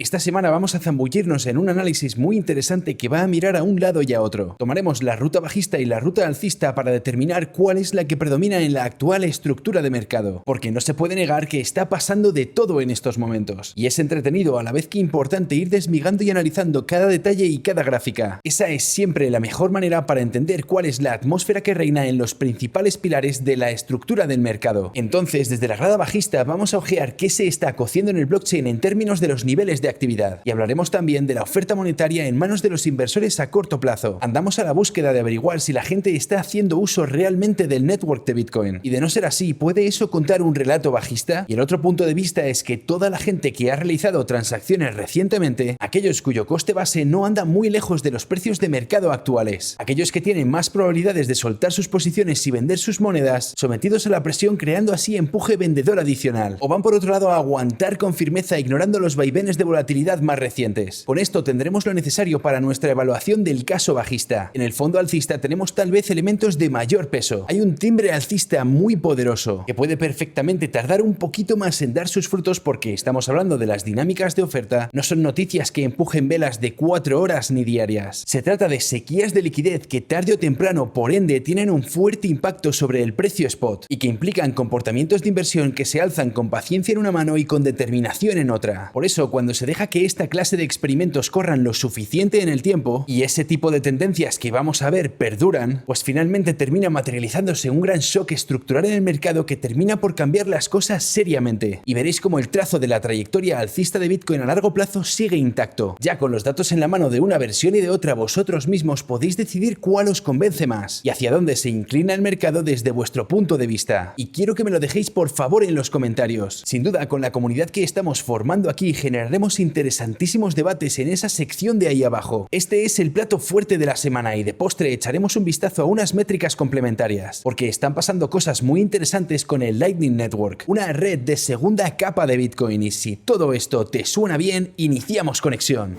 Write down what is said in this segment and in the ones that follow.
Esta semana vamos a zambullirnos en un análisis muy interesante que va a mirar a un lado y a otro. Tomaremos la ruta bajista y la ruta alcista para determinar cuál es la que predomina en la actual estructura de mercado, porque no se puede negar que está pasando de todo en estos momentos. Y es entretenido a la vez que importante ir desmigando y analizando cada detalle y cada gráfica. Esa es siempre la mejor manera para entender cuál es la atmósfera que reina en los principales pilares de la estructura del mercado. Entonces, desde la grada bajista vamos a ojear qué se está cociendo en el blockchain en términos de los niveles de actividad, y hablaremos también de la oferta monetaria en manos de los inversores a corto plazo. Andamos a la búsqueda de averiguar si la gente está haciendo uso realmente del network de Bitcoin, y de no ser así, ¿puede eso contar un relato bajista? Y el otro punto de vista es que toda la gente que ha realizado transacciones recientemente, aquellos cuyo coste base no anda muy lejos de los precios de mercado actuales, aquellos que tienen más probabilidades de soltar sus posiciones y vender sus monedas, sometidos a la presión creando así empuje vendedor adicional, o van por otro lado a aguantar con firmeza ignorando los vaivenes de volatilidad más recientes. Con esto tendremos lo necesario para nuestra evaluación del caso bajista. En el fondo alcista tenemos tal vez elementos de mayor peso. Hay un timbre alcista muy poderoso, que puede perfectamente tardar un poquito más en dar sus frutos porque estamos hablando de las dinámicas de oferta, no son noticias que empujen velas de 4 horas ni diarias. Se trata de sequías de liquidez que tarde o temprano, por ende, tienen un fuerte impacto sobre el precio spot y que implican comportamientos de inversión que se alzan con paciencia en una mano y con determinación en otra. Por eso, cuando se deja que esta clase de experimentos corran lo suficiente en el tiempo y ese tipo de tendencias que vamos a ver perduran, pues finalmente termina materializándose un gran shock estructural en el mercado que termina por cambiar las cosas seriamente. Y veréis cómo el trazo de la trayectoria alcista de Bitcoin a largo plazo sigue intacto. Ya con los datos en la mano de una versión y de otra, vosotros mismos podéis decidir cuál os convence más y hacia dónde se inclina el mercado desde vuestro punto de vista. Y quiero que me lo dejéis por favor en los comentarios. Sin duda, con la comunidad que estamos formando aquí generaremos interesantísimos debates en esa sección de ahí abajo. Este es el plato fuerte de la semana y de postre echaremos un vistazo a unas métricas complementarias, porque están pasando cosas muy interesantes con el Lightning Network, una red de segunda capa de Bitcoin, y si todo esto te suena bien, iniciamos conexión.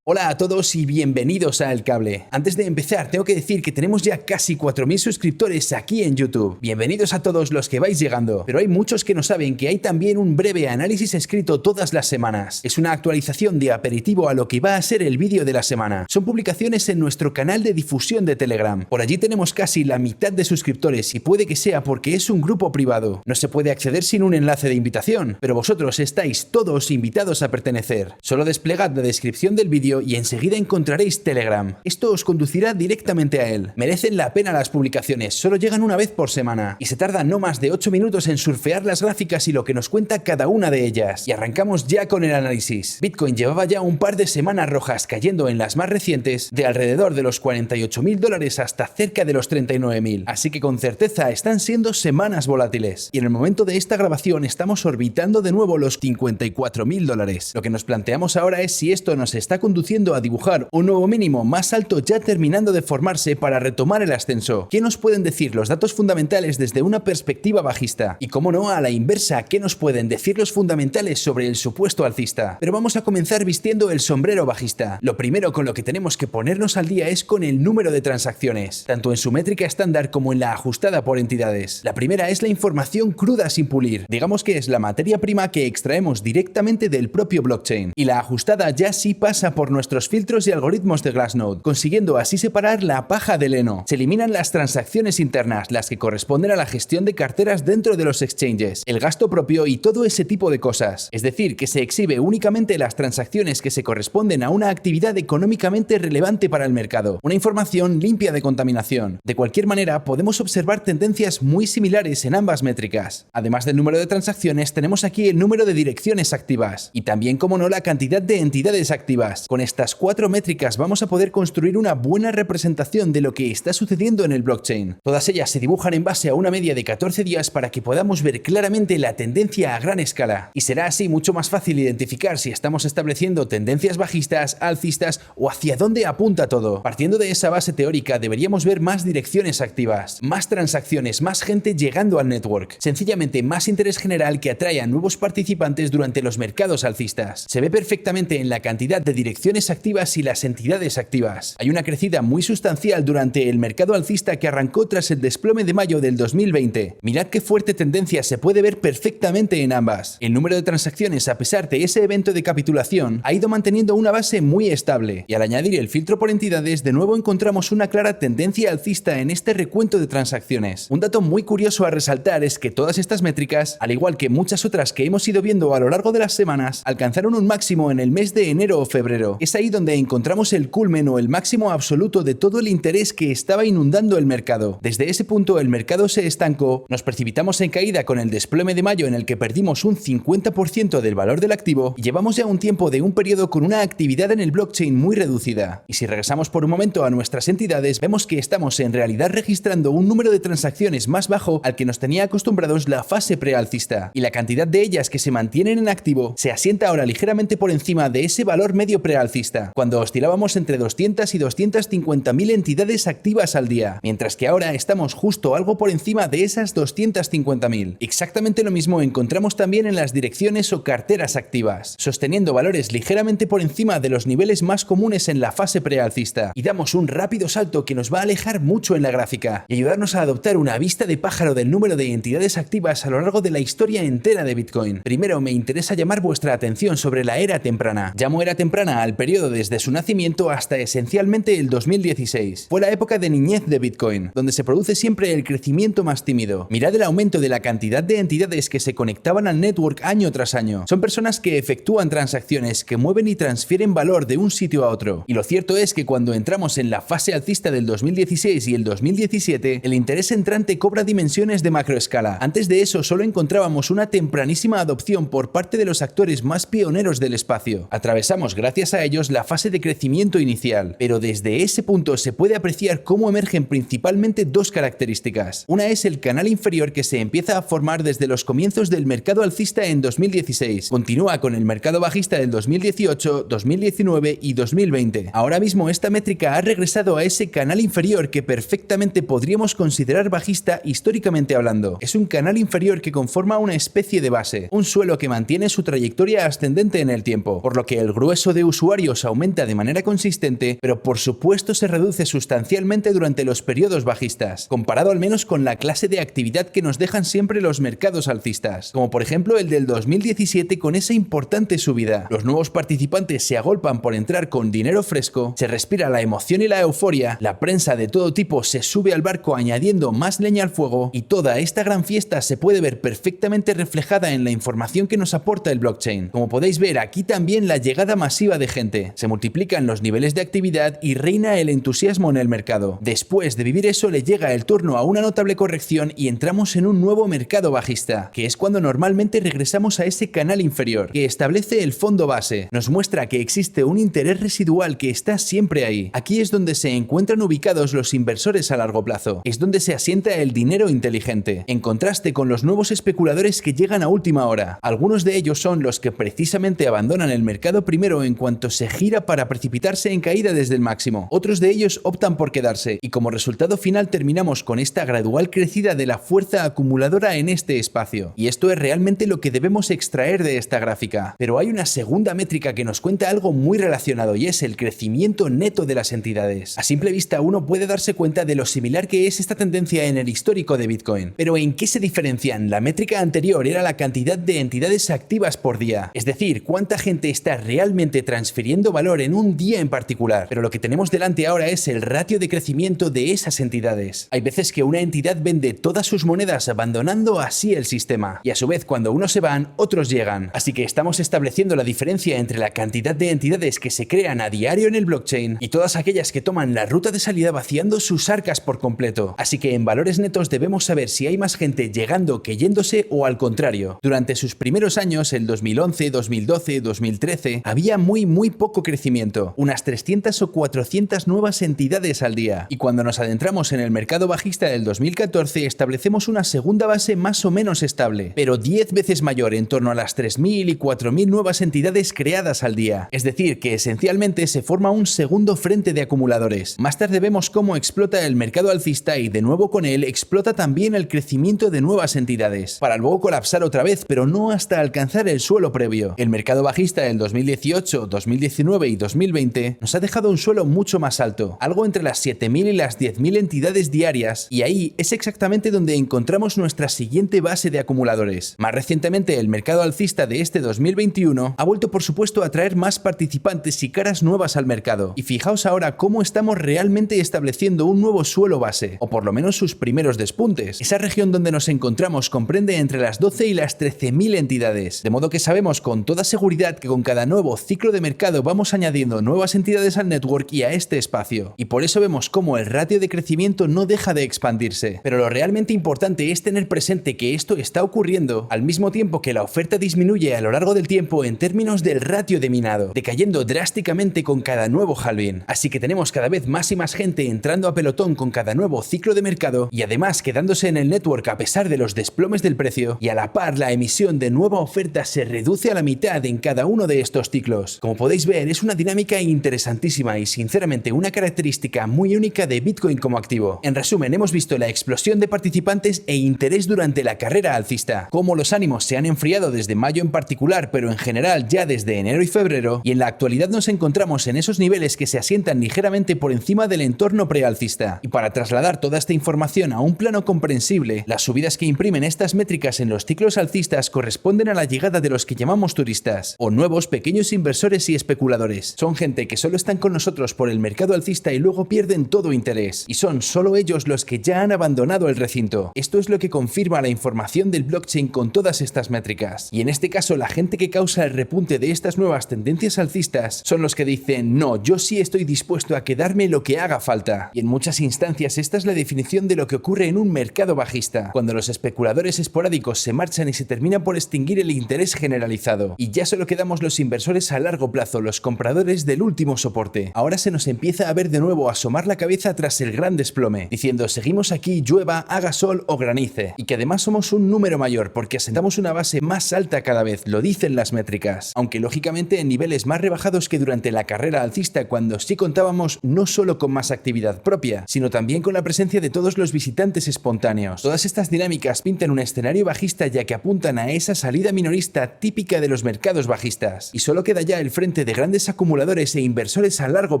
Hola a todos y bienvenidos a El Cable. Antes de empezar, tengo que decir que tenemos ya casi 4.000 suscriptores aquí en YouTube. Bienvenidos a todos los que vais llegando, pero hay muchos que no saben que hay también un breve análisis escrito todas las semanas. Es una actualización de aperitivo a lo que va a ser el vídeo de la semana. Son publicaciones en nuestro canal de difusión de Telegram. Por allí tenemos casi la mitad de suscriptores y puede que sea porque es un grupo privado. No se puede acceder sin un enlace de invitación, pero vosotros estáis todos invitados a pertenecer. Solo desplegad la descripción del vídeo y enseguida encontraréis Telegram. Esto os conducirá directamente a él. Merecen la pena las publicaciones, solo llegan una vez por semana y se tarda no más de 8 minutos en surfear las gráficas y lo que nos cuenta cada una de ellas. Y arrancamos ya con el análisis. Bitcoin llevaba ya un par de semanas rojas, cayendo en las más recientes de alrededor de los $48.000 hasta cerca de los 39.000, así que con certeza están siendo semanas volátiles. Y en el momento de esta grabación estamos orbitando de nuevo los $54.000. Lo que nos planteamos ahora es si esto nos está conduciendo a dibujar un nuevo mínimo más alto ya terminando de formarse para retomar el ascenso. ¿Qué nos pueden decir los datos fundamentales desde una perspectiva bajista? Y cómo no, a la inversa, ¿qué nos pueden decir los fundamentales sobre el supuesto alcista? Pero vamos a comenzar vistiendo el sombrero bajista. Lo primero con lo que tenemos que ponernos al día es con el número de transacciones, tanto en su métrica estándar como en la ajustada por entidades. La primera es la información cruda sin pulir, digamos que es la materia prima que extraemos directamente del propio blockchain, y la ajustada ya sí pasa por nuestros filtros y algoritmos de Glassnode, consiguiendo así separar la paja del heno. Se eliminan las transacciones internas, las que corresponden a la gestión de carteras dentro de los exchanges, el gasto propio y todo ese tipo de cosas. Es decir, que se exhibe únicamente las transacciones que se corresponden a una actividad económicamente relevante para el mercado, una información limpia de contaminación. De cualquier manera, podemos observar tendencias muy similares en ambas métricas. Además del número de transacciones, tenemos aquí el número de direcciones activas y también, como no, la cantidad de entidades activas. Con estas 4 métricas vamos a poder construir una buena representación de lo que está sucediendo en el blockchain. Todas ellas se dibujan en base a una media de 14 días para que podamos ver claramente la tendencia a gran escala. Y será así mucho más fácil identificar si estamos estableciendo tendencias bajistas, alcistas o hacia dónde apunta todo. Partiendo de esa base teórica, deberíamos ver más direcciones activas, más transacciones, más gente llegando al network. Sencillamente más interés general que atrae a nuevos participantes durante los mercados alcistas. Se ve perfectamente en la cantidad de direcciones transacciones activas y las entidades activas. Hay una crecida muy sustancial durante el mercado alcista que arrancó tras el desplome de mayo del 2020. Mirad qué fuerte tendencia se puede ver perfectamente en ambas. El número de transacciones, a pesar de ese evento de capitulación, ha ido manteniendo una base muy estable, y al añadir el filtro por entidades, de nuevo encontramos una clara tendencia alcista en este recuento de transacciones. Un dato muy curioso a resaltar es que todas estas métricas, al igual que muchas otras que hemos ido viendo a lo largo de las semanas, alcanzaron un máximo en el mes de enero o febrero. Es ahí donde encontramos el culmen o el máximo absoluto de todo el interés que estaba inundando el mercado. Desde ese punto el mercado se estancó, nos precipitamos en caída con el desplome de mayo en el que perdimos un 50% del valor del activo y llevamos ya un tiempo de un periodo con una actividad en el blockchain muy reducida. Y si regresamos por un momento a nuestras entidades, vemos que estamos en realidad registrando un número de transacciones más bajo al que nos tenía acostumbrados la fase prealcista, y la cantidad de ellas que se mantienen en activo se asienta ahora ligeramente por encima de ese valor medio prealcista, cuando oscilábamos entre 200 y 250.000 entidades activas al día, mientras que ahora estamos justo algo por encima de esas 250.000. Exactamente lo mismo encontramos también en las direcciones o carteras activas, sosteniendo valores ligeramente por encima de los niveles más comunes en la fase prealcista, y damos un rápido salto que nos va a alejar mucho en la gráfica y ayudarnos a adoptar una vista de pájaro del número de entidades activas a lo largo de la historia entera de Bitcoin. Primero me interesa llamar vuestra atención sobre la era temprana. Llamo era temprana al periodo desde su nacimiento hasta esencialmente el 2016. Fue la época de niñez de Bitcoin, donde se produce siempre el crecimiento más tímido. Mirad el aumento de la cantidad de entidades que se conectaban al network año tras año. Son personas que efectúan transacciones, que mueven y transfieren valor de un sitio a otro. Y lo cierto es que cuando entramos en la fase alcista del 2016 y el 2017, el interés entrante cobra dimensiones de macroescala. Antes de eso solo encontrábamos una tempranísima adopción por parte de los actores más pioneros del espacio. Atravesamos gracias a ellos la fase de crecimiento inicial, pero desde ese punto se puede apreciar cómo emergen principalmente dos características. Una es el canal inferior que se empieza a formar desde los comienzos del mercado alcista en 2016. Continúa con el mercado bajista del 2018, 2019 y 2020. Ahora mismo esta métrica ha regresado a ese canal inferior que perfectamente podríamos considerar bajista históricamente hablando. Es un canal inferior que conforma una especie de base, un suelo que mantiene su trayectoria ascendente en el tiempo, por lo que el grueso de usuarios aumenta de manera consistente, pero por supuesto se reduce sustancialmente durante los periodos bajistas, comparado al menos con la clase de actividad que nos dejan siempre los mercados alcistas, como por ejemplo el del 2017 con esa importante subida. Los nuevos participantes se agolpan por entrar con dinero fresco, se respira la emoción y la euforia, la prensa de todo tipo se sube al barco añadiendo más leña al fuego, y toda esta gran fiesta se puede ver perfectamente reflejada en la información que nos aporta el blockchain. Como podéis ver, aquí también la llegada masiva de gente, se multiplican los niveles de actividad y reina el entusiasmo en el mercado. Después de vivir eso le llega el turno a una notable corrección y entramos en un nuevo mercado bajista, que es cuando normalmente regresamos a ese canal inferior, que establece el fondo base, nos muestra que existe un interés residual que está siempre ahí. Aquí es donde se encuentran ubicados los inversores a largo plazo, es donde se asienta el dinero inteligente, en contraste con los nuevos especuladores que llegan a última hora. Algunos de ellos son los que precisamente abandonan el mercado primero en cuanto se gira para precipitarse en caída desde el máximo. Otros de ellos optan por quedarse, y como resultado final terminamos con esta gradual crecida de la fuerza acumuladora en este espacio. Y esto es realmente lo que debemos extraer de esta gráfica. Pero hay una segunda métrica que nos cuenta algo muy relacionado, y es el crecimiento neto de las entidades. A simple vista uno puede darse cuenta de lo similar que es esta tendencia en el histórico de Bitcoin. Pero ¿en qué se diferencian? La métrica anterior era la cantidad de entidades activas por día, es decir, cuánta gente está realmente transfiriendo valor en un día en particular. Pero lo que tenemos delante ahora es el ratio de crecimiento de esas entidades. Hay veces que una entidad vende todas sus monedas abandonando así el sistema, y a su vez cuando unos se van, otros llegan. Así que estamos estableciendo la diferencia entre la cantidad de entidades que se crean a diario en el blockchain y todas aquellas que toman la ruta de salida vaciando sus arcas por completo. Así que en valores netos debemos saber si hay más gente llegando que yéndose o al contrario. Durante sus primeros años, el 2011, 2012, 2013, había muy poco crecimiento, unas 300 o 400 nuevas entidades al día. Y cuando nos adentramos en el mercado bajista del 2014, establecemos una segunda base más o menos estable, pero 10 veces mayor, en torno a las 3.000 y 4.000 nuevas entidades creadas al día. Es decir, que esencialmente se forma un segundo frente de acumuladores. Más tarde vemos cómo explota el mercado alcista y de nuevo con él explota también el crecimiento de nuevas entidades, para luego colapsar otra vez, pero no hasta alcanzar el suelo previo. El mercado bajista del 2018, 2019 2019 y 2020 nos ha dejado un suelo mucho más alto, algo entre las 7.000 y las 10.000 entidades diarias, y ahí es exactamente donde encontramos nuestra siguiente base de acumuladores. Más recientemente, el mercado alcista de este 2021 ha vuelto por supuesto a traer más participantes y caras nuevas al mercado, y fijaos ahora cómo estamos realmente estableciendo un nuevo suelo base, o por lo menos sus primeros despuntes. Esa región donde nos encontramos comprende entre las 12 y las 13.000 entidades, de modo que sabemos con toda seguridad que con cada nuevo ciclo de mercado vamos añadiendo nuevas entidades al network y a este espacio, y por eso vemos cómo el ratio de crecimiento no deja de expandirse. Pero lo realmente importante es tener presente que esto está ocurriendo al mismo tiempo que la oferta disminuye a lo largo del tiempo en términos del ratio de minado, decayendo drásticamente con cada nuevo halving. Así que tenemos cada vez más y más gente entrando a pelotón con cada nuevo ciclo de mercado y además quedándose en el network a pesar de los desplomes del precio, y a la par la emisión de nueva oferta se reduce a la mitad en cada uno de estos ciclos. Como podéis ver, es una dinámica interesantísima y sinceramente una característica muy única de Bitcoin como activo. En resumen, hemos visto la explosión de participantes e interés durante la carrera alcista, cómo los ánimos se han enfriado desde mayo en particular, pero en general ya desde enero y febrero, y en la actualidad nos encontramos en esos niveles que se asientan ligeramente por encima del entorno prealcista. Y para trasladar toda esta información a un plano comprensible, las subidas que imprimen estas métricas en los ciclos alcistas corresponden a la llegada de los que llamamos turistas, o nuevos pequeños inversores y especuladores. Son gente que solo están con nosotros por el mercado alcista y luego pierden todo interés, y son solo ellos los que ya han abandonado el recinto. Esto es lo que confirma la información del blockchain con todas estas métricas. Y en este caso, la gente que causa el repunte de estas nuevas tendencias alcistas son los que dicen: no, yo sí estoy dispuesto a quedarme lo que haga falta. Y en muchas instancias esta es la definición de lo que ocurre en un mercado bajista, cuando los especuladores esporádicos se marchan y se termina por extinguir el interés generalizado, y ya solo quedamos los inversores a largo plazo, los compradores del último soporte. Ahora se nos empieza a ver de nuevo asomar la cabeza tras el gran desplome, diciendo: seguimos aquí, llueva, haga sol o granice, y que además somos un número mayor porque asentamos una base más alta cada vez, lo dicen las métricas, aunque lógicamente en niveles más rebajados que durante la carrera alcista, cuando sí contábamos no solo con más actividad propia, sino también con la presencia de todos los visitantes espontáneos. Todas estas dinámicas pintan un escenario bajista, ya que apuntan a esa salida minorista típica de los mercados bajistas, y solo queda ya el frente de grandes acumuladores e inversores a largo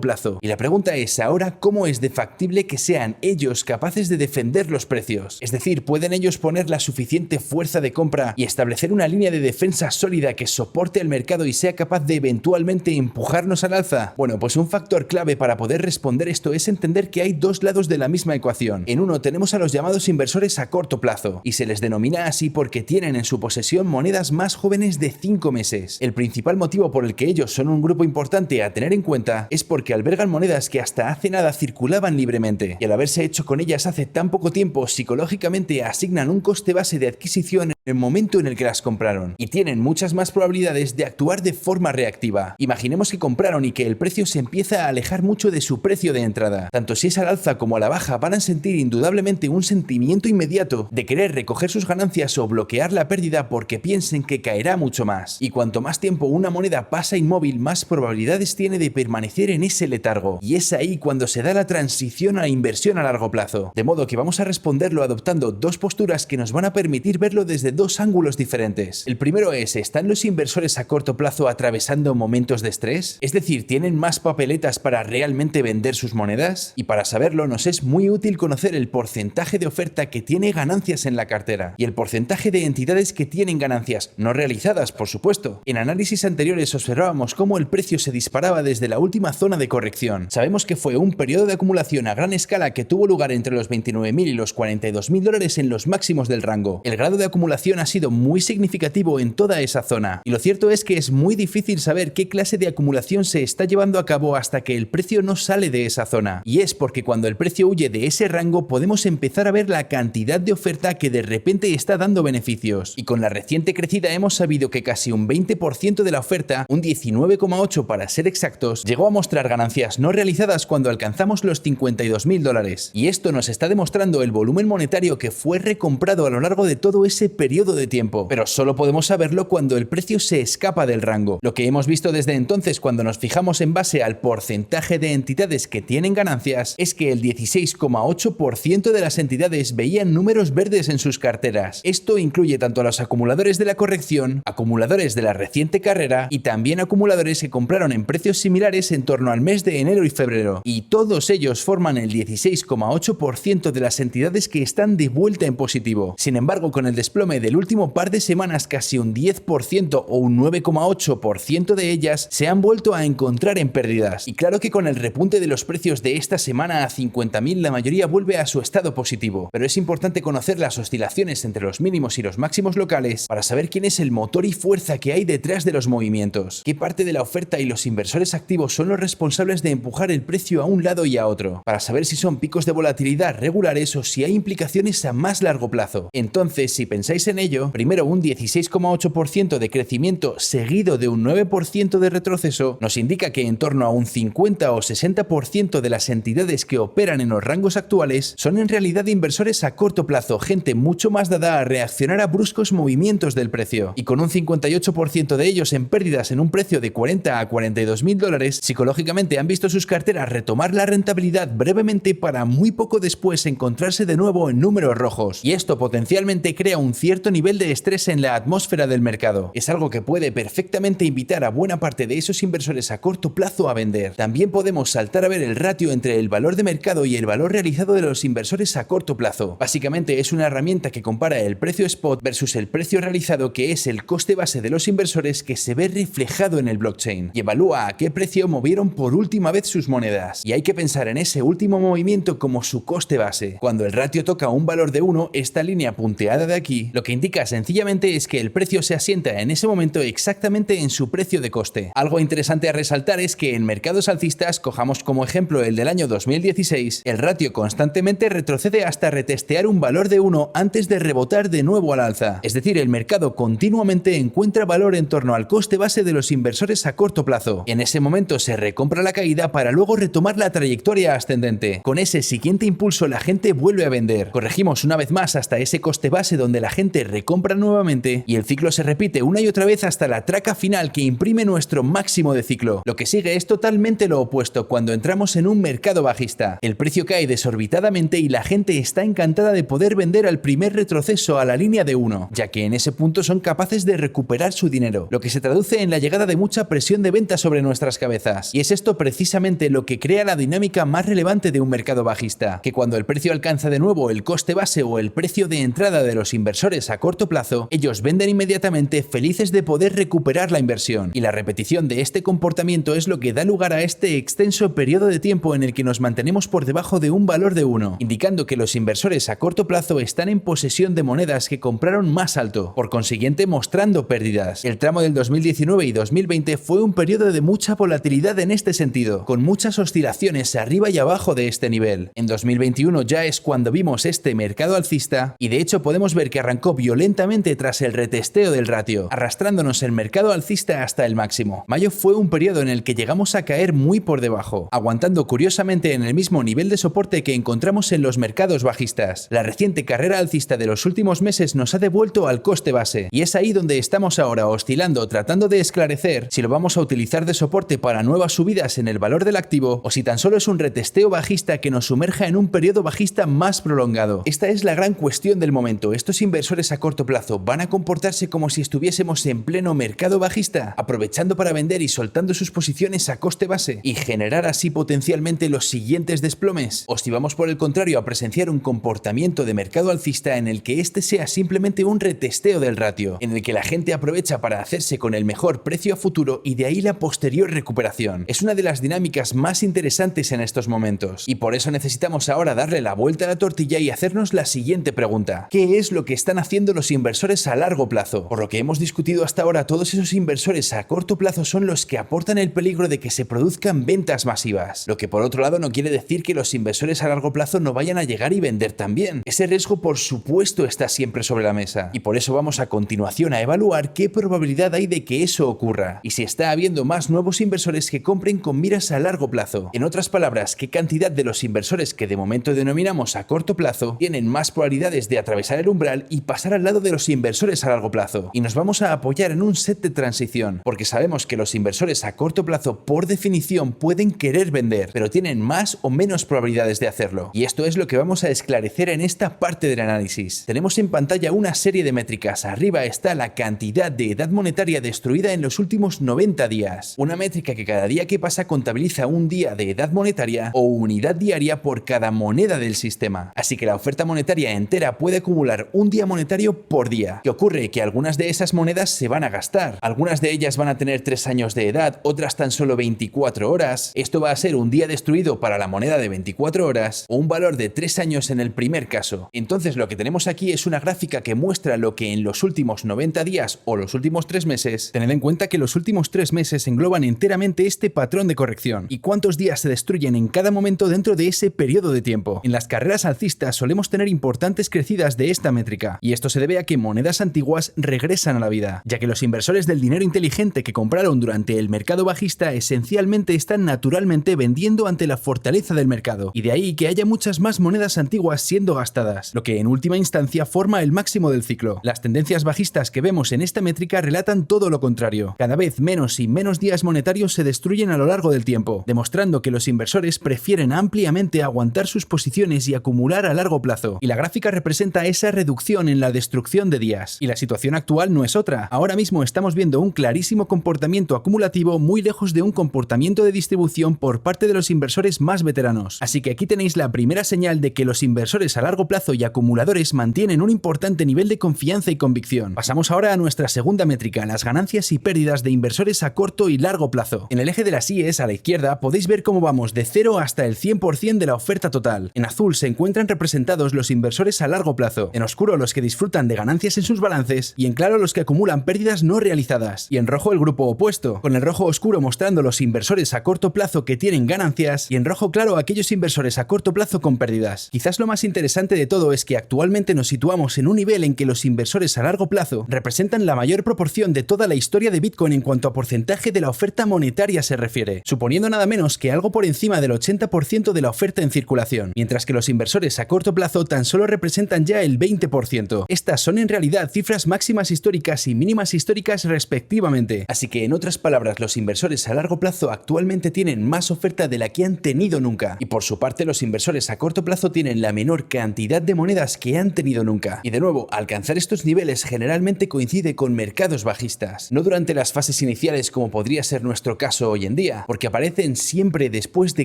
plazo. Y la pregunta es ahora cómo es de factible que sean ellos capaces de defender los precios. Es decir, ¿pueden ellos poner la suficiente fuerza de compra y establecer una línea de defensa sólida que soporte al mercado y sea capaz de eventualmente empujarnos al alza? Bueno, pues un factor clave para poder responder esto es entender que hay dos lados de la misma ecuación. En uno tenemos a los llamados inversores a corto plazo, y se les denomina así porque tienen en su posesión monedas más jóvenes de 5 meses. El principal motivo por el que ellos son un grupo importante a tener en cuenta es porque albergan monedas que hasta hace nada circulaban libremente, y al haberse hecho con ellas hace tan poco tiempo, psicológicamente asignan un coste base de adquisición en el momento en el que las compraron, y tienen muchas más probabilidades de actuar de forma reactiva. Imaginemos que compraron y que el precio se empieza a alejar mucho de su precio de entrada. Tanto si es al alza como a la baja van a sentir indudablemente un sentimiento inmediato de querer recoger sus ganancias o bloquear la pérdida porque piensen que caerá mucho más. Y cuanto más tiempo una moneda pasa inmóvil, más probabilidades tiene de permanecer en ese letargo. Y es ahí cuando se da la transición a la inversión a largo plazo. De modo que vamos a responderlo adoptando dos posturas que nos van a permitir verlo desde dos ángulos diferentes. El primero es: ¿están los inversores a corto plazo atravesando momentos de estrés? Es decir, ¿tienen más papeletas para realmente vender sus monedas? Y para saberlo nos es muy útil conocer el porcentaje de oferta que tiene ganancias en la cartera y el porcentaje de entidades que tienen ganancias, no realizadas por supuesto. En análisis anteriores observábamos cómo el precio se disparaba desde la última zona de corrección. Sabemos que fue un periodo de acumulación a gran escala que tuvo lugar entre los 29.000 y los 42.000 dólares en los máximos del rango. El grado de acumulación ha sido muy significativo en toda esa zona, y lo cierto es que es muy difícil saber qué clase de acumulación se está llevando a cabo hasta que el precio no sale de esa zona, y es porque cuando el precio huye de ese rango podemos empezar a ver la cantidad de oferta que de repente está dando beneficios, y con la reciente crecida hemos sabido que casi un 20% de la oferta, un 19,8 para ser exactos, llegó a mostrar ganancias no realizadas cuando alcanzamos los 52.000 dólares, y esto nos está demostrando el volumen monetario que fue recomprado a lo largo de todo ese periodo de tiempo, pero solo podemos saberlo cuando el precio se escapa del rango. Lo que hemos visto desde entonces, cuando nos fijamos en base al porcentaje de entidades que tienen ganancias, es que el 16,8% de las entidades veían números verdes en sus carteras. Esto incluye tanto a los acumuladores de la corrección, acumuladores de la reciente carrera y también acumuladores dólares que compraron en precios similares en torno al mes de enero y febrero, y todos ellos forman el 16,8% de las entidades que están de vuelta en positivo. Sin embargo, con el desplome del último par de semanas, casi un 10% o un 9,8% de ellas se han vuelto a encontrar en pérdidas. Y claro que con el repunte de los precios de esta semana a 50.000, la mayoría vuelve a su estado positivo, pero es importante conocer las oscilaciones entre los mínimos y los máximos locales para saber quién es el motor y fuerza que hay detrás de los movimientos, qué parte de la oferta y los inversores activos son los responsables de empujar el precio a un lado y a otro, para saber si son picos de volatilidad regulares o si hay implicaciones a más largo plazo. Entonces, si pensáis en ello, primero un 16,8% de crecimiento seguido de un 9% de retroceso nos indica que en torno a un 50 o 60% de las entidades que operan en los rangos actuales son en realidad inversores a corto plazo, gente mucho más dada a reaccionar a bruscos movimientos del precio, y con un 58% de ellos en pérdidas en un precio de 40 a 42.000 dólares, psicológicamente han visto sus carteras retomar la rentabilidad brevemente para muy poco después encontrarse de nuevo en números rojos, y esto potencialmente crea un cierto nivel de estrés en la atmósfera del mercado. Es algo que puede perfectamente invitar a buena parte de esos inversores a corto plazo a vender. También podemos saltar a ver el ratio entre el valor de mercado y el valor realizado de los inversores a corto plazo. Básicamente es una herramienta que compara el precio spot versus el precio realizado, que es el coste base de los inversores que se ve reflejado en el blockchain, y evalúa a qué precio movieron por última vez sus monedas. Y hay que pensar en ese último movimiento como su coste base. Cuando el ratio toca un valor de 1, esta línea punteada de aquí, lo que indica sencillamente es que el precio se asienta en ese momento exactamente en su precio de coste. Algo interesante a resaltar es que en mercados alcistas, cojamos como ejemplo el del año 2016, el ratio constantemente retrocede hasta retestear un valor de 1 antes de rebotar de nuevo al alza. Es decir, el mercado continuamente encuentra valor en torno al coste base de los inversores a corto plazo. En ese momento se recompra la caída para luego retomar la trayectoria ascendente. Con ese siguiente impulso la gente vuelve a vender. Corregimos una vez más hasta ese coste base donde la gente recompra nuevamente, y el ciclo se repite una y otra vez hasta la traca final que imprime nuestro máximo de ciclo. Lo que sigue es totalmente lo opuesto cuando entramos en un mercado bajista. El precio cae desorbitadamente y la gente está encantada de poder vender al primer retroceso a la línea de 1, ya que en ese punto son capaces de recuperar su dinero, lo que se traduce en la llegada de mucha presión de venta sobre nuestras cabezas. Y es esto precisamente lo que crea la dinámica más relevante de un mercado bajista, que cuando el precio alcanza de nuevo el coste base o el precio de entrada de los inversores a corto plazo, ellos venden inmediatamente felices de poder recuperar la inversión. Y la repetición de este comportamiento es lo que da lugar a este extenso periodo de tiempo en el que nos mantenemos por debajo de un valor de 1, indicando que los inversores a corto plazo están en posesión de monedas que compraron más alto, por consiguiente mostrando pérdidas. El tramo del 2019 y 2020 fue un periodo de mucha volatilidad en este sentido, con muchas oscilaciones arriba y abajo de este nivel. En 2021 ya es cuando vimos este mercado alcista, y de hecho podemos ver que arrancó violentamente tras el retesteo del ratio, arrastrándonos el mercado alcista hasta el máximo. Mayo fue un periodo en el que llegamos a caer muy por debajo, aguantando curiosamente en el mismo nivel de soporte que encontramos en los mercados bajistas. La reciente carrera alcista de los últimos meses nos ha devuelto al coste base, y es ahí donde estamos ahora oscilando, tratando de esclarecer si lo vamos a utilizar de soporte para nuevas subidas en el valor del activo o si tan solo es un retesteo bajista que nos sumerja en un periodo bajista más prolongado. Esta es la gran cuestión del momento. ¿Estos inversores a corto plazo van a comportarse como si estuviésemos en pleno mercado bajista, aprovechando para vender y soltando sus posiciones a coste base y generar así potencialmente los siguientes desplomes? ¿O si vamos por el contrario a presenciar un comportamiento de mercado alcista en el que este sea simplemente un retesteo del ratio, en el que la gente aprovecha para hacerse con el mejor precio a futuro y de ahí la posterior recuperación? Es una de las dinámicas más interesantes en estos momentos, y por eso necesitamos ahora darle la vuelta a la tortilla y hacernos la siguiente pregunta: ¿qué es lo que están haciendo los inversores a largo plazo? Por lo que hemos discutido hasta ahora, todos esos inversores a corto plazo son los que aportan el peligro de que se produzcan ventas masivas, lo que por otro lado no quiere decir que los inversores a largo plazo no vayan a llegar y vender también. Ese riesgo por supuesto está siempre sobre la mesa, y por eso vamos a continuación a evaluar qué probabilidad hay de que eso ocurra, y si está habiendo más nuevos inversores que compren con miras a largo plazo. En otras palabras, qué cantidad de los inversores que de momento denominamos a corto plazo tienen más probabilidades de atravesar el umbral y pasar al lado de los inversores a largo plazo. Y nos vamos a apoyar en un set de transición, porque sabemos que los inversores a corto plazo por definición pueden querer vender, pero tienen más o menos probabilidades de hacerlo. Y esto es lo que vamos a esclarecer en esta parte del análisis. Tenemos en pantalla una serie de métricas. Arriba está la cantidad de edad monetaria destruida en los últimos 90 90 días. Una métrica que cada día que pasa contabiliza un día de edad monetaria o unidad diaria por cada moneda del sistema. Así que la oferta monetaria entera puede acumular un día monetario por día. ¿Qué ocurre? Que algunas de esas monedas se van a gastar. Algunas de ellas van a tener 3 años de edad, otras tan solo 24 horas. Esto va a ser un día destruido para la moneda de 24 horas o un valor de 3 años en el primer caso. Entonces lo que tenemos aquí es una gráfica que muestra lo que en los últimos 90 días o los últimos 3 meses, tened en cuenta que los últimos 3 meses engloban enteramente este patrón de corrección y cuántos días se destruyen en cada momento dentro de ese periodo de tiempo. En las carreras alcistas solemos tener importantes crecidas de esta métrica y esto se debe a que monedas antiguas regresan a la vida, ya que los inversores del dinero inteligente que compraron durante el mercado bajista esencialmente están naturalmente vendiendo ante la fortaleza del mercado y de ahí que haya muchas más monedas antiguas siendo gastadas, lo que en última instancia forma el máximo del ciclo. Las tendencias bajistas que vemos en esta métrica relatan todo lo contrario. Cada vez menos y menos días monetarios se destruyen a lo largo del tiempo, demostrando que los inversores prefieren ampliamente aguantar sus posiciones y acumular a largo plazo. Y la gráfica representa esa reducción en la destrucción de días. Y la situación actual no es otra. Ahora mismo estamos viendo un clarísimo comportamiento acumulativo muy lejos de un comportamiento de distribución por parte de los inversores más veteranos. Así que aquí tenéis la primera señal de que los inversores a largo plazo y acumuladores mantienen un importante nivel de confianza y convicción. Pasamos ahora a nuestra segunda métrica, las ganancias y pérdidas de inversores a corto y largo plazo. En el eje de las IES a la izquierda podéis ver cómo vamos de 0 hasta el 100% de la oferta total. En azul se encuentran representados los inversores a largo plazo, en oscuro los que disfrutan de ganancias en sus balances y en claro los que acumulan pérdidas no realizadas, y en rojo el grupo opuesto, con el rojo oscuro mostrando los inversores a corto plazo que tienen ganancias y en rojo claro aquellos inversores a corto plazo con pérdidas. Quizás lo más interesante de todo es que actualmente nos situamos en un nivel en que los inversores a largo plazo representan la mayor proporción de toda la historia de Bitcoin en cuanto a porcentaje de la oferta monetaria se refiere, suponiendo nada menos que algo por encima del 80% de la oferta en circulación, mientras que los inversores a corto plazo tan solo representan ya el 20%. Estas son en realidad cifras máximas históricas y mínimas históricas respectivamente, así que en otras palabras los inversores a largo plazo actualmente tienen más oferta de la que han tenido nunca, y por su parte los inversores a corto plazo tienen la menor cantidad de monedas que han tenido nunca. Y de nuevo, alcanzar estos niveles generalmente coincide con mercados bajistas, no durante las fases iniciales como podría ser nuestro caso hoy en día, porque aparecen siempre después de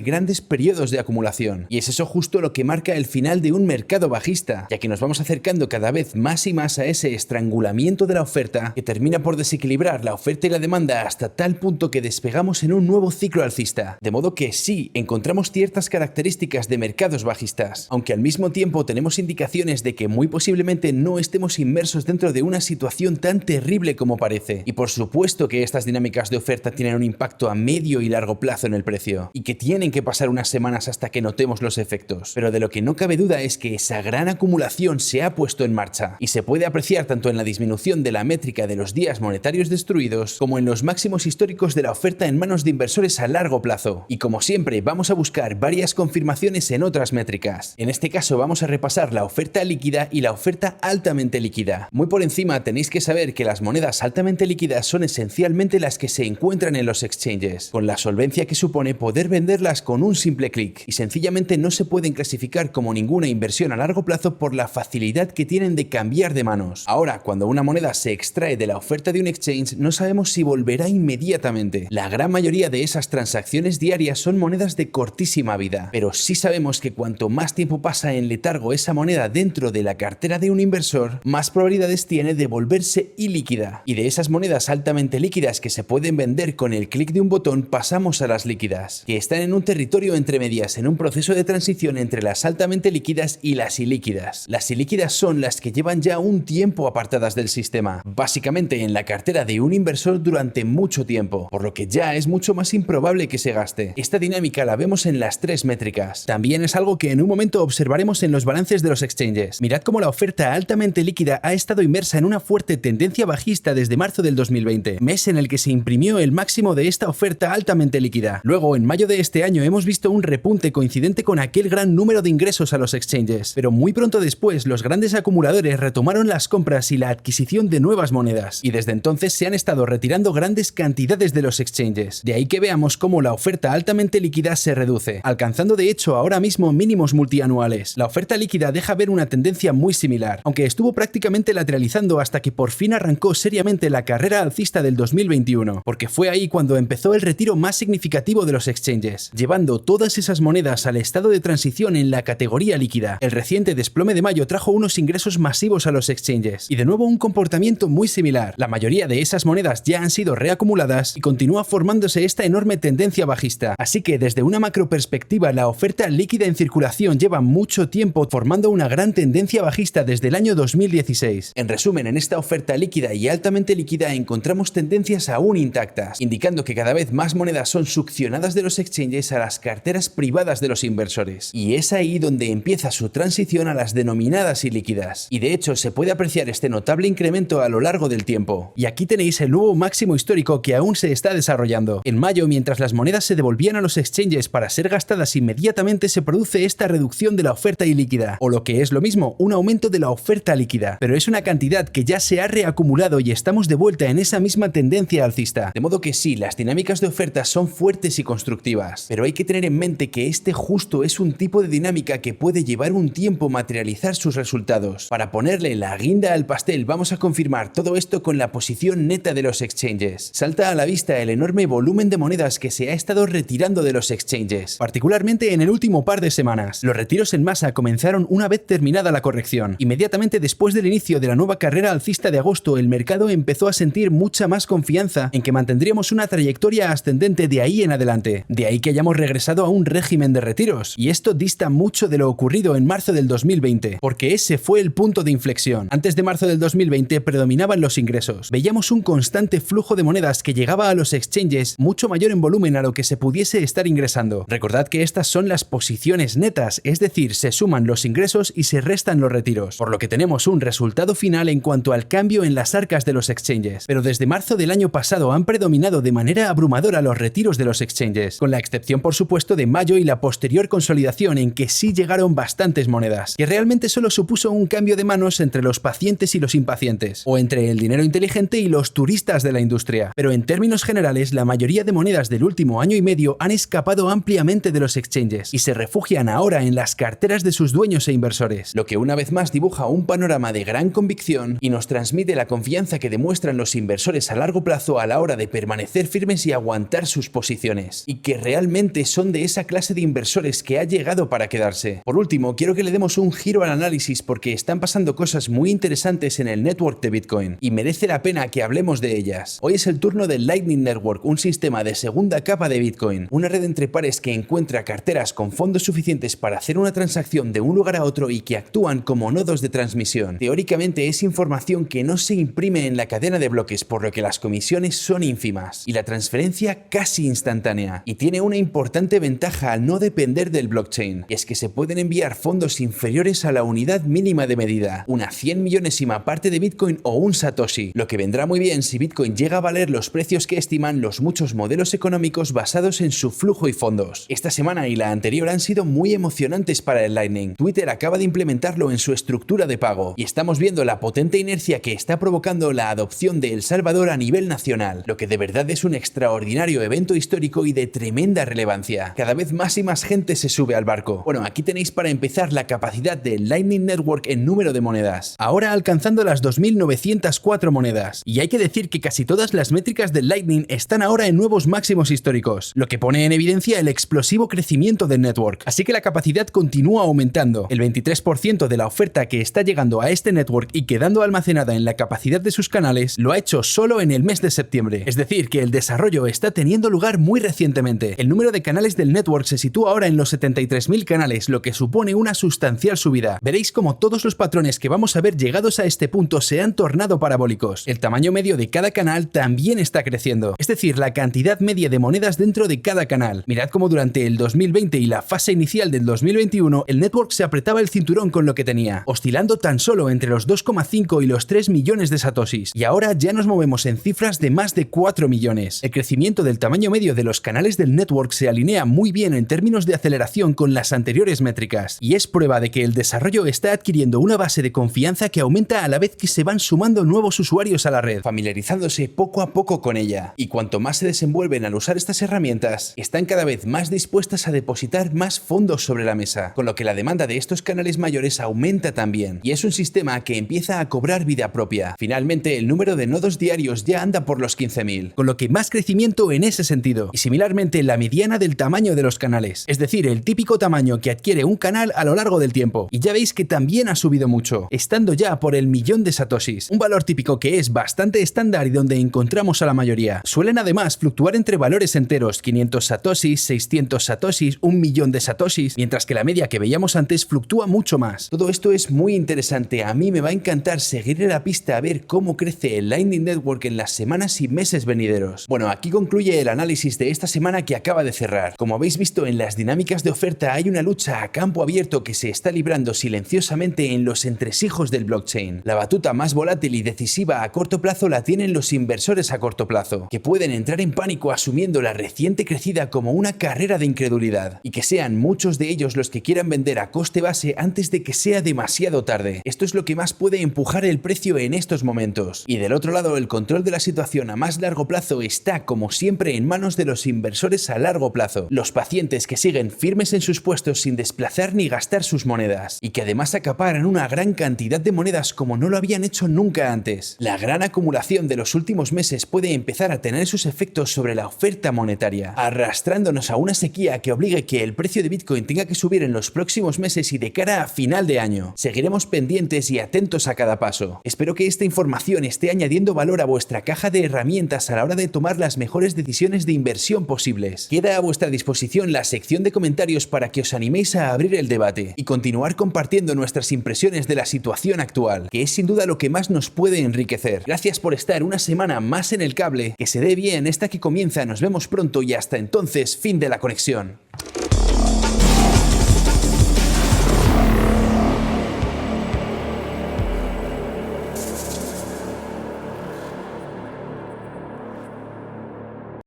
grandes periodos de acumulación, y es eso justo lo que marca el final de un mercado bajista, ya que nos vamos acercando cada vez más y más a ese estrangulamiento de la oferta que termina por desequilibrar la oferta y la demanda hasta tal punto que despegamos en un nuevo ciclo alcista. De modo que sí, encontramos ciertas características de mercados bajistas, aunque al mismo tiempo tenemos indicaciones de que muy posiblemente no estemos inmersos dentro de una situación tan terrible como parece. Y por supuesto que estas dinámicas de oferta tienen un impacto a medio y largo plazo en el precio, y que tienen que pasar unas semanas hasta que notemos los efectos. Pero de lo que no cabe duda es que esa gran acumulación se ha puesto en marcha, y se puede apreciar tanto en la disminución de la métrica de los días monetarios destruidos, como en los máximos históricos de la oferta en manos de inversores a largo plazo. Y como siempre, vamos a buscar varias confirmaciones en otras métricas. En este caso vamos a repasar la oferta líquida y la oferta altamente líquida. Muy por encima tenéis que saber que las monedas altamente líquidas son esencialmente las que se encuentran en los exchanges, con la solvencia que supone poder venderlas con un simple clic, y sencillamente no se pueden clasificar como ninguna inversión a largo plazo por la facilidad que tienen de cambiar de manos. Ahora, cuando una moneda se extrae de la oferta de un exchange, no sabemos si volverá inmediatamente. La gran mayoría de esas transacciones diarias son monedas de cortísima vida, pero sí sabemos que cuanto más tiempo pasa en letargo esa moneda dentro de la cartera de un inversor, más probabilidades tiene de volverse ilíquida. Y de esas monedas altamente líquidas que se pueden vender con el clic de un botón, pasamos a las líquidas, que están en un territorio entre medias, en un proceso de transición entre las altamente líquidas y las ilíquidas. Las ilíquidas son las que llevan ya un tiempo apartadas del sistema, básicamente en la cartera de un inversor durante mucho tiempo, por lo que ya es mucho más improbable que se gaste. Esta dinámica la vemos en las tres métricas. También es algo que en un momento observaremos en los balances de los exchanges. Mirad cómo la oferta altamente líquida ha estado inmersa en una fuerte tendencia bajista desde marzo del 2020, mes en el que se imprimió el máximo de esta oferta altamente líquida. Luego, en mayo de este año hemos visto un repunte coincidente con aquel gran número de ingresos a los exchanges, pero muy pronto después los grandes acumuladores retomaron las compras y la adquisición de nuevas monedas, y desde entonces se han estado retirando grandes cantidades de los exchanges. De ahí que veamos cómo la oferta altamente líquida se reduce, alcanzando de hecho ahora mismo mínimos multianuales. La oferta líquida deja ver una tendencia muy similar, aunque estuvo prácticamente lateralizando hasta que por fin arrancó seriamente la carrera alcista del 2020 2021, porque fue ahí cuando empezó el retiro más significativo de los exchanges, llevando todas esas monedas al estado de transición en la categoría líquida. El reciente desplome de mayo trajo unos ingresos masivos a los exchanges, y de nuevo un comportamiento muy similar. La mayoría de esas monedas ya han sido reacumuladas y continúa formándose esta enorme tendencia bajista, así que desde una macro perspectiva la oferta líquida en circulación lleva mucho tiempo formando una gran tendencia bajista desde el año 2016. En resumen, en esta oferta líquida y altamente líquida encontramos tendencias aún intactas, indicando que cada vez más monedas son succionadas de los exchanges a las carteras privadas de los inversores. Y es ahí donde empieza su transición a las denominadas ilíquidas. Y de hecho se puede apreciar este notable incremento a lo largo del tiempo. Y aquí tenéis el nuevo máximo histórico que aún se está desarrollando. En mayo, mientras las monedas se devolvían a los exchanges para ser gastadas inmediatamente, se produce esta reducción de la oferta ilíquida, o lo que es lo mismo, un aumento de la oferta líquida. Pero es una cantidad que ya se ha reacumulado y estamos de vuelta en esa misma tendencia alcista. De modo que sí, las dinámicas de oferta son fuertes y constructivas, pero hay que tener en mente que este justo es un tipo de dinámica que puede llevar un tiempo materializar sus resultados. Para ponerle la guinda al pastel, vamos a confirmar todo esto con la posición neta de los exchanges. Salta a la vista el enorme volumen de monedas que se ha estado retirando de los exchanges, particularmente en el último par de semanas. Los retiros en masa comenzaron una vez terminada la corrección. Inmediatamente después del inicio de la nueva carrera alcista de agosto, el mercado empezó a sentir mucha más confianza en que mantendríamos una trayectoria ascendente de ahí en adelante. De ahí que hayamos regresado a un régimen de retiros. Y esto dista mucho de lo ocurrido en marzo del 2020, porque ese fue el punto de inflexión. Antes de marzo del 2020 predominaban los ingresos. Veíamos un constante flujo de monedas que llegaba a los exchanges mucho mayor en volumen a lo que se pudiese estar ingresando. Recordad que estas son las posiciones netas, es decir, se suman los ingresos y se restan los retiros, por lo que tenemos un resultado final en cuanto al cambio en las arcas de los exchanges. Pero desde marzo del año pasado han predominado de manera abrumadora los retiros de los exchanges, con la excepción por supuesto de mayo y la posterior consolidación en que sí llegaron bastantes monedas, que realmente solo supuso un cambio de manos entre los pacientes y los impacientes, o entre el dinero inteligente y los turistas de la industria. Pero en términos generales, la mayoría de monedas del último año y medio han escapado ampliamente de los exchanges y se refugian ahora en las carteras de sus dueños e inversores, lo que una vez más dibuja un panorama de gran convicción y nos transmite la confianza que demuestran los inversores a largo plazo a la hora de permanecer firmes y aguantar sus posiciones, y que realmente son de esa clase de inversores que ha llegado para quedarse. Por último, quiero que le demos un giro al análisis porque están pasando cosas muy interesantes en el network de Bitcoin y merece la pena que hablemos de ellas. Hoy es el turno del Lightning Network, un sistema de segunda capa de Bitcoin, una red entre pares que encuentra carteras con fondos suficientes para hacer una transacción de un lugar a otro y que actúan como nodos de transmisión. Teóricamente es información que no se imprime en la cadena de bloques, por lo que las comisiones son ínfimas y la transferencia casi instantánea, y tiene una importante ventaja al no depender del blockchain, y es que se pueden enviar fondos inferiores a la unidad mínima de medida, una 100 millonésima parte de Bitcoin o un Satoshi, lo que vendrá muy bien si Bitcoin llega a valer los precios que estiman los muchos modelos económicos basados en su flujo y fondos. Esta semana y la anterior han sido muy emocionantes para el Lightning. Twitter acaba de implementarlo en su estructura de pago y estamos viendo la potente inercia que está provocando la adopción de El Salvador a nivel nacional, lo que de verdad es un extraordinario evento histórico y de tremenda relevancia. Cada vez más y más gente se sube al barco. Bueno, aquí tenéis para empezar la capacidad del Lightning Network en número de monedas, ahora alcanzando las 2.904 monedas. Y hay que decir que casi todas las métricas del Lightning están ahora en nuevos máximos históricos, lo que pone en evidencia el explosivo crecimiento del network. Así que la capacidad continúa aumentando. El 23% de la oferta que está llegando a este network y quedando almacenada en la capacidad de sus canales lo ha hecho solo en el mes de septiembre. Es decir, que el desarrollo está teniendo lugar muy recientemente. El número de canales del network se sitúa ahora en los 73.000 canales, lo que supone una sustancial subida. Veréis como todos los patrones que vamos a ver llegados a este punto se han tornado parabólicos. El tamaño medio de cada canal también está creciendo, es decir, la cantidad media de monedas dentro de cada canal. Mirad cómo durante el 2020 y la fase inicial del 2021 el network se apretaba el cinturón con lo que tenía, oscilando tan solo entre los 2,5 y los 3 millones de satoshis, y ahora ya nos movemos en cifras de más de 4 millones. El crecimiento del tamaño medio de los canales del network se alinea muy bien en términos de aceleración con las anteriores métricas, y es prueba de que el desarrollo está adquiriendo una base de confianza que aumenta a la vez que se van sumando nuevos usuarios a la red, familiarizándose poco a poco con ella, y cuanto más se desenvuelven al usar estas herramientas, están cada vez más dispuestas a depositar más fondos sobre la mesa, con lo que la demanda de estos canales mayores aumenta también, y es un sistema que empieza a cobrar vida propia. Finalmente, el número de nodos diarios ya anda por los 15.000, con lo que más crecimiento en ese sentido, y similarmente la mediana del tamaño de los canales, es decir, el típico tamaño que adquiere un canal a lo largo del tiempo. Y ya veis que también ha subido mucho, estando ya por el 1.000.000 de satoshis, un valor típico que es bastante estándar y donde encontramos a la mayoría. Suelen además fluctuar entre valores enteros, 500 satoshis, 600 satoshis, 1.000.000 de satoshis, mientras que la media que veíamos antes fluctúa mucho más. Todo esto es muy interesante, a mí me va a encantar seguirle la pista a ver cómo crece el Lightning Network en las semanas y meses venideros. Bueno, aquí concluye el análisis de esta semana que acaba de cerrar. Como habéis visto en las dinámicas de oferta, hay una lucha a campo abierto que se está librando silenciosamente en los entresijos del blockchain. La batuta más volátil y decisiva a corto plazo la tienen los inversores a corto plazo, que pueden entrar en pánico asumiendo la reciente crecida como una carrera de incredulidad, y que sean muchos de ellos los que quieran vender a coste base antes de que sea demasiado tarde. Esto es lo que más puede empujar el precio en estos momentos. Y del otro lado, el control de la situación a más largo plazo está, como siempre, en manos de los inversores a largo plazo, los pacientes que siguen firmes en sus puestos sin desplazar ni gastar sus monedas, y que además acaparan una gran cantidad de monedas como no lo habían hecho nunca antes. La gran acumulación de los últimos meses puede empezar a tener sus efectos sobre la oferta monetaria, arrastrándonos a una sequía que obligue que el precio de Bitcoin tenga que subir en los próximos meses y de cara a final de año. Seguiremos pendientes y atentos a cada paso. Espero que esta información esté añadiendo valor a vuestra caja de herramientas a la hora de tomar las mejores decisiones de inversión posibles. Queda a vuestra disposición la sección de comentarios para que os animéis a abrir el debate y continuar compartiendo nuestras impresiones de la situación actual, que es sin duda lo que más nos puede enriquecer. Gracias por estar una semana más en el cable, que se dé bien esta que comienza, nos vemos pronto y hasta entonces, fin de la conexión.